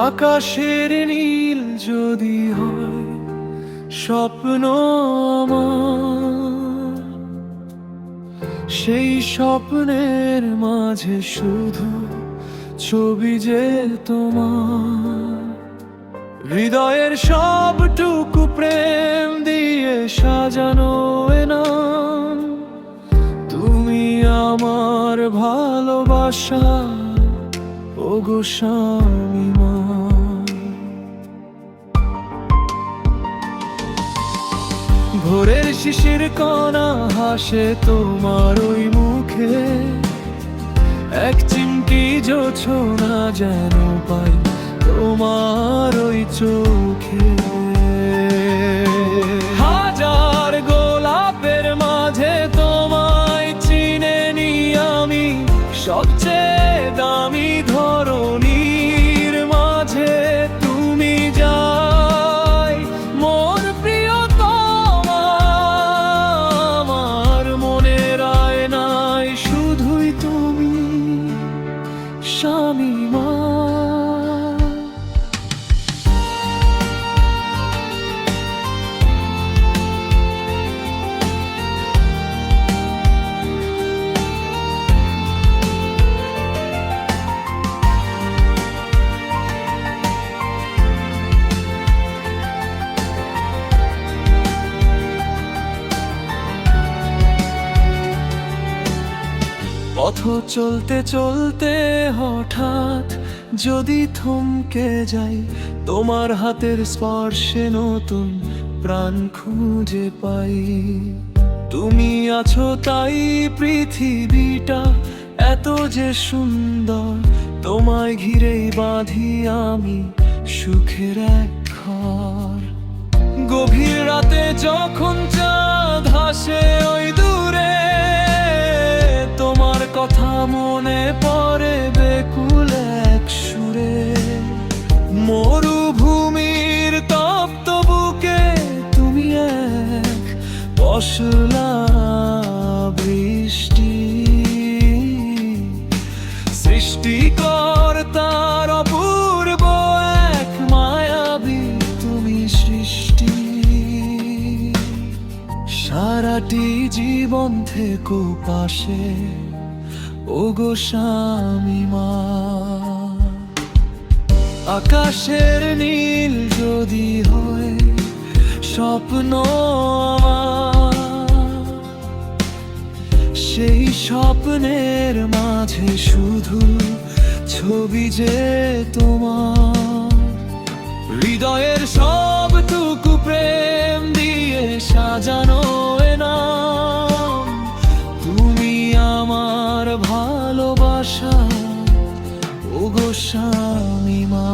আকাশের নীল যদি হয় স্বপ্ন আমার, সেই স্বপ্নের মাঝে শুধু ছবি যে তোমার। হৃদয়ের সবটুকু প্রেম দিয়ে সাজানো এ নাম, তুমি আমার ভালোবাসা ওগো স্বামী মা। ভোরের শিশির কণা হাসে তোমার ওই মুখে, এক চিমটি জোছনা যেন পাই তোমার ওই চোখে। হাজার গোলাপের মাঝে তোমায় চিনে নি আমি, সবচেয়ে দামি ধরনীর মাঝে তুমি যাই মোর প্রিয়তমা। আমার মনের আয়নায় শুধুই তুমি স্বামী মা। পথ চলতে চলতে হঠাৎ যদি থমকে যাই, তোমার হাতের স্পর্শে নতুন প্রাণ খুঁজে পাই। তুমি আছো তাই পৃথিবীটা এত যে সুন্দর, তোমায় ঘিরেই বাঁধি আমি সুখের এক ঘর। গভীর রাতে যখন চাঁদ হাসে ওই দূরে, তোমার কথা মনে পড়ে বেকুল এক সুরে। মরুভূমির তপ্ত বুকে তুমি এক পশলা বৃষ্টি, সৃষ্টিকর্তার অপূর্ব এক মায়াবী তুমি সৃষ্টি। সারাটি জীবন থেকো পাশে ওগো স্বামী মা। আকাশের নীল যদি হয় স্বপ্ন আমার, সেই স্বপ্নের মাঝে শুধু ছবি যে তোমার। হৃদয়ের সবটুকু প্রেম দিয়ে সাজানো এ নাম, তুমি আমার ভালোবাসা ওগো স্বামী মা।